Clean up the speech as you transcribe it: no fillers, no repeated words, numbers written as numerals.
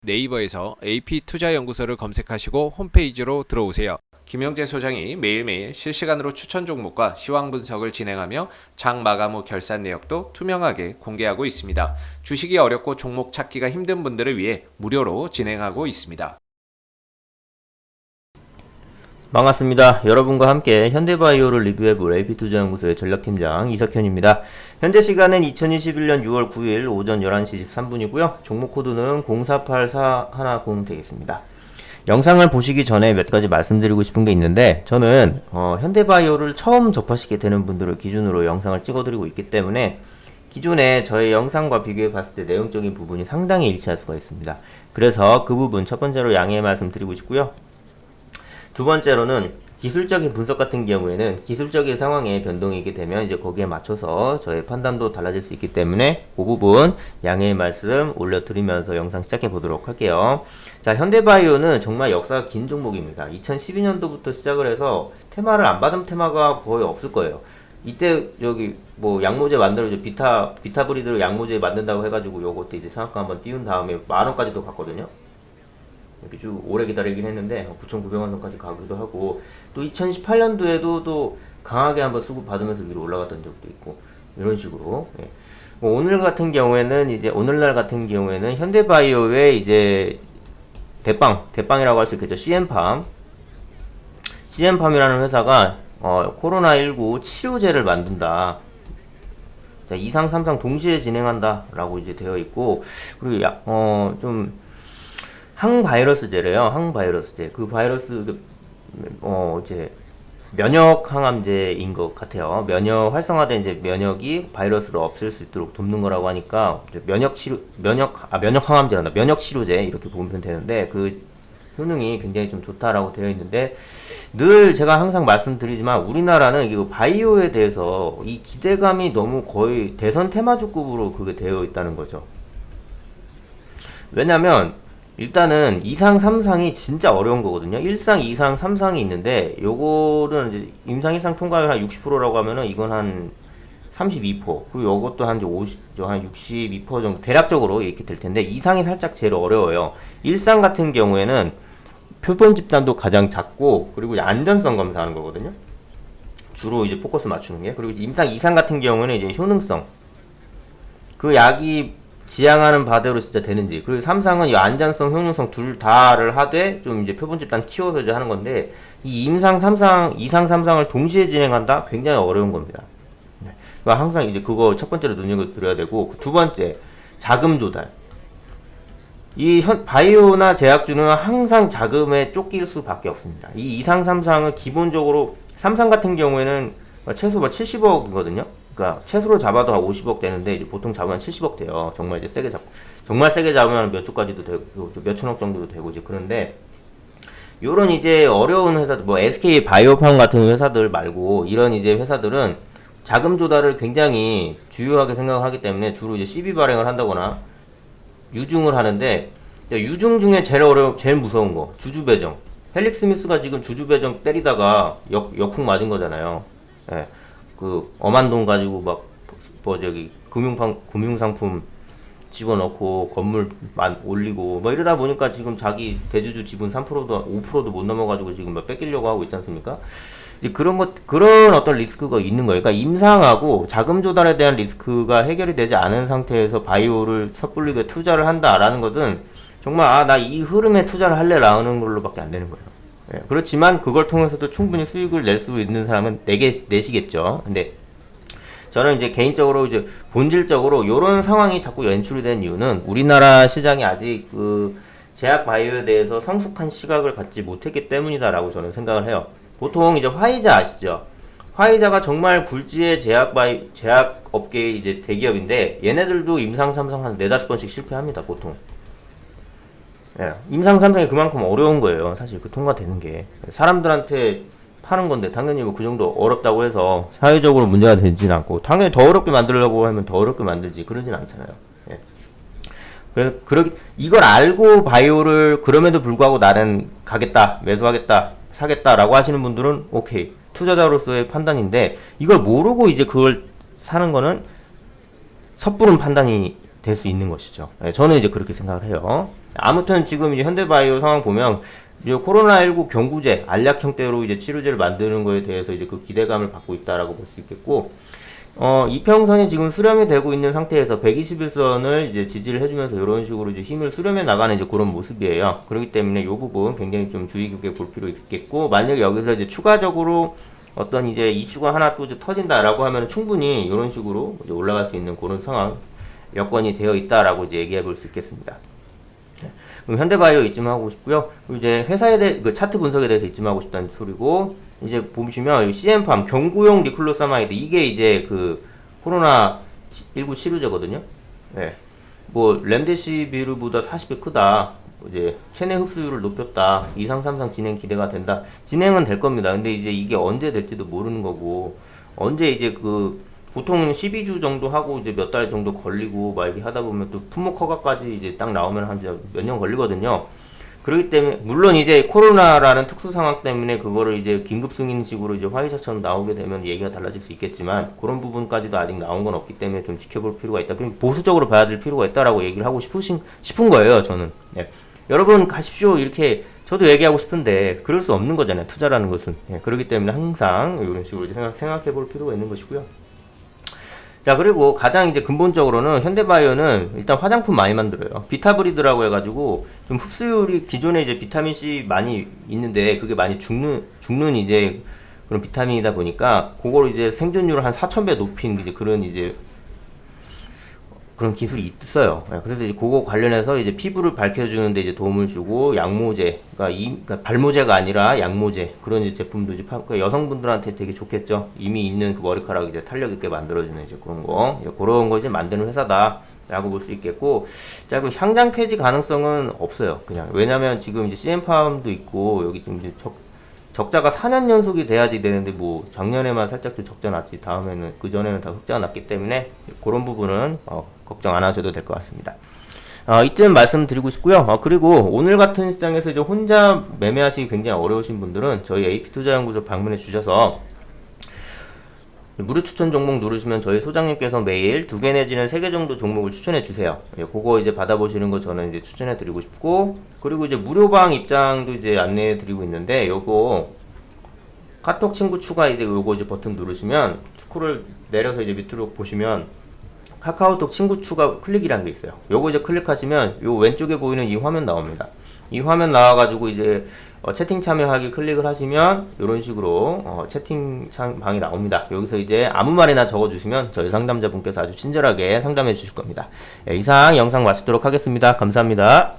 네이버에서 AP투자연구소를 검색하시고 홈페이지로 들어오세요. 김영재 소장이 매일매일 실시간으로 추천 종목과 시황 분석을 진행하며 장 마감 후 결산 내역도 투명하게 공개하고 있습니다. 주식이 어렵고 종목 찾기가 힘든 분들을 위해 무료로 진행하고 있습니다. 반갑습니다. 여러분과 함께 현대바이오를 리뷰해볼 AP투자연구소의 전략팀장 이석현입니다. 현재 시간은 2021년 6월 9일 오전 11시 13분이고요. 종목 코드는 048410 되겠습니다. 영상을 보시기 전에 몇 가지 말씀드리고 싶은 게 있는데, 저는 현대바이오를 처음 접하시게 되는 분들을 기준으로 영상을 찍어드리고 있기 때문에 기존에 저의 영상과 비교해 봤을 때 내용적인 부분이 상당히 일치할 수가 있습니다. 그래서 그 부분 첫 번째로 양해의 말씀 드리고 싶고요. 두 번째로는 기술적인 분석 같은 경우에는 기술적인 상황에 변동이 있게 되면 이제 거기에 맞춰서 저의 판단도 달라질 수 있기 때문에 그 부분 양해의 말씀 올려드리면서 영상 시작해 보도록 할게요. 자, 현대바이오는 정말 역사가 긴 종목입니다. 2012년도부터 시작을 해서 테마를 안 받은 테마가 거의 없을 거예요. 이때 여기 뭐 양모제 만들어줘 비타브리드로 양모제 만든다고 해가지고 요것도 이제 상한가 한번 띄운 다음에 10,000원까지도 갔거든요. 이렇게 쭉 오래 기다리긴 했는데 9,900원 선까지 가기도 하고, 또 2018년도에도 또 강하게 한번 수급 받으면서 위로 올라갔던 적도 있고, 이런 식으로. 예. 뭐 오늘날 같은 경우에는 현대바이오의 이제 대빵이라고 할 수 있겠죠. CM팜이라는 회사가 코로나19 치료제를 만든다. 자, 2상 3상 동시에 진행한다 라고 이제 되어 있고, 그리고 좀 항바이러스제래요. 항바이러스제. 그 바이러스 이제 면역 항암제인 것 같아요. 면역 활성화된 이제 면역이 바이러스를 없앨 수 있도록 돕는 거라고 하니까 면역 항암제란다. 면역 치료제 이렇게 보면 되는데, 그 효능이 굉장히 좀 좋다라고 되어 있는데, 늘 제가 항상 말씀드리지만 우리나라는 이 바이오에 대해서 이 기대감이 너무 거의 대선 테마주급으로 그게 되어 있다는 거죠. 왜냐면 일단은 2상, 3상이 진짜 어려운 거거든요. 1상, 2상, 3상이 있는데, 요거는 이제 임상 1상 통과율 한 60%라고 하면은 이건 한 32%, 그리고 요것도 한 62% 정도 대략적으로 이렇게 될 텐데, 2상이 살짝 제일 어려워요. 1상 같은 경우에는 표본 집단도 가장 작고, 그리고 안전성 검사하는 거거든요. 주로 이제 포커스 맞추는 게. 그리고 임상 2상 같은 경우에는 이제 효능성. 그 약이 지향하는 바대로 진짜 되는지, 그리고 3상은 이 안전성, 효능성 둘 다를 하되 좀 이제 표본 집단 키워서 이제 하는 건데, 이 임상 3상, 2상, 3상을 동시에 진행한다? 굉장히 어려운 겁니다. 네. 그러니까 항상 이제 그거 첫 번째로 눈여겨드려야 되고, 두 번째, 자금 조달. 이 바이오나 제약주는 항상 자금에 쫓길 수밖에 없습니다. 이 2상, 3상은 기본적으로, 3상 같은 경우에는 최소 70억이거든요. 그러니까 최소로 잡아도 한 50억 되는데, 이제 보통 잡으면 70억 돼요. 정말 이제 정말 세게 잡으면 몇 조까지도 되고 몇 천억 정도도 되고 이제 그런데, 요런 이제 어려운 회사들, 뭐 SK 바이오팜 같은 회사들 말고 이런 이제 회사들은 자금 조달을 굉장히 주요하게 생각하기 때문에 주로 이제 CB 발행을 한다거나 유중을 하는데, 유중 중에 제일 무서운 거 주주 배정. 헬릭 스미스가 지금 주주 배정 때리다가 역풍 맞은 거잖아요. 예. 그 엄한 돈 가지고 금융상품 집어넣고 건물 올리고 뭐 이러다 보니까 지금 자기 대주주 지분 3%도 5%도 못 넘어가지고 지금 막 뺏기려고 하고 있지 않습니까? 이제 그런 어떤 리스크가 있는 거예요. 그러니까 임상하고 자금 조달에 대한 리스크가 해결이 되지 않은 상태에서 바이오를 섣불리게 투자를 한다라는 것은 정말 나 이 흐름에 투자를 할래라는 걸로밖에 안 되는 거예요. 예, 그렇지만 그걸 통해서도 충분히 수익을 낼 수 있는 사람은 내시겠죠. 근데 저는 이제 개인적으로 이제 본질적으로 이런 상황이 자꾸 연출이 되는 이유는 우리나라 시장이 아직 그 제약 바이오에 대해서 성숙한 시각을 갖지 못했기 때문이다라고 저는 생각을 해요. 보통 이제 화이자 아시죠? 화이자가 정말 굴지의 제약 업계의 이제 대기업인데, 얘네들도 임상 3상 한 4-5번씩 실패합니다, 보통. 예, 임상 3상이 그만큼 어려운 거예요. 사실 그 통과되는 게. 사람들한테 파는 건데 당연히 뭐 그 정도 어렵다고 해서 사회적으로 문제가 되진 않고, 당연히 더 어렵게 만들려고 하면 더 어렵게 만들지 그러진 않잖아요. 예. 그래서 이걸 알고 바이오를 그럼에도 불구하고 나는 가겠다, 매수하겠다, 사겠다라고 하시는 분들은 오케이. 투자자로서의 판단인데, 이걸 모르고 이제 그걸 사는 거는 섣부른 판단이 될 수 있는 것이죠. 예, 저는 이제 그렇게 생각을 해요. 아무튼 지금 이제 현대바이오 상황 보면 이제 코로나19 경구제, 알약 형태로 이제 치료제를 만드는 거에 대해서 이제 그 기대감을 받고 있다라고 볼 수 있겠고, 이평선이 지금 수렴이 되고 있는 상태에서 121선을 이제 지지를 해주면서 이런 식으로 이제 힘을 수렴해 나가는 이제 그런 모습이에요. 그렇기 때문에 이 부분 굉장히 좀 주의 깊게 볼 필요 있겠고, 만약에 여기서 이제 추가적으로 어떤 이제 이슈가 하나 또 이제 터진다라고 하면 충분히 이런 식으로 이제 올라갈 수 있는 그런 상황, 여건이 되어 있다라고 이제 얘기해 볼 수 있겠습니다. 그럼 현대바이오 이쯤 하고 싶고요. 그리고 이제 회사에 대해 그 차트 분석에 대해서 이쯤 하고 싶다는 소리고, 이제 보시면 CM팜 경구용 니클로사마이드 이게 이제 그 코로나 19 치료제거든요. 네. 뭐 렘데시비르보다 40배 크다. 이제 체내 흡수율을 높였다. 2상 3상 진행 기대가 된다. 진행은 될 겁니다. 근데 이제 이게 언제 될지도 모르는 거고, 언제 이제 그 보통 12주 정도 하고 이제 몇 달 정도 걸리고 막 이렇게 하다 보면 또 품목 허가까지 이제 딱 나오면 한 몇 년 걸리거든요. 그렇기 때문에 물론 이제 코로나라는 특수 상황 때문에 그거를 이제 긴급 승인식으로 이제 화이자처럼 나오게 되면 얘기가 달라질 수 있겠지만 그런 부분까지도 아직 나온 건 없기 때문에 좀 지켜볼 필요가 있다. 그럼 보수적으로 봐야 될 필요가 있다라고 얘기를 하고 싶은 거예요, 저는. 네. 여러분 가십시오 이렇게 저도 얘기하고 싶은데 그럴 수 없는 거잖아요, 투자라는 것은. 네. 그렇기 때문에 항상 이런 식으로 이제 생각해 볼 필요가 있는 것이고요. 자, 그리고 가장 이제 근본적으로는 현대바이오는 일단 화장품 많이 만들어요. 비타브리드라고 해가지고 좀 흡수율이 기존에 이제 비타민C 많이 있는데 그게 많이 죽는 이제 그런 비타민이다 보니까 그걸 이제 생존율을 한 4000배 높인 이제 그런 이제 그런 기술이 있어요. 그래서 이제 그거 관련해서 이제 피부를 밝혀주는데 이제 도움을 주고 양모제, 그러니까 발모제가 아니라 양모제 그런 이제 제품도 이제 그러니까 여성분들한테 되게 좋겠죠. 이미 있는 그 머리카락 이제 탄력 있게 만들어주는 이제 그런 거, 그런 거 이제 만드는 회사다라고 볼 수 있겠고, 자, 그 향장 폐지 가능성은 없어요. 그냥 왜냐면 지금 이제 CM팜도 있고 여기 좀 이제 적자가 4년 연속이 돼야지 되는데 뭐 작년에만 살짝 좀 적자 났지 다음에는 그 전에는 다 흑자가 났기 때문에 그런 부분은 걱정 안 하셔도 될 것 같습니다. 이쯤 말씀드리고 싶고요. 그리고 오늘 같은 시장에서 이제 혼자 매매하시기 굉장히 어려우신 분들은 저희 AP투자연구소 방문해 주셔서 무료 추천 종목 누르시면 저희 소장님께서 매일 2개 내지는 3개 정도 종목을 추천해 주세요. 그거 이제 받아보시는 거 저는 이제 추천해 드리고 싶고, 그리고 이제 무료방 입장도 이제 안내해 드리고 있는데, 요거 카톡 친구 추가 이제 요거 이제 버튼 누르시면 스크롤 내려서 이제 밑으로 보시면 카카오톡 친구 추가 클릭이라는 게 있어요. 요거 이제 클릭하시면 요 왼쪽에 보이는 이 화면 나옵니다. 이 화면 나와가지고 이제 채팅 참여하기 클릭을 하시면 이런 식으로 채팅방이 나옵니다. 여기서 이제 아무 말이나 적어주시면 저희 상담자분께서 아주 친절하게 상담해 주실 겁니다. 이상 영상 마치도록 하겠습니다. 감사합니다.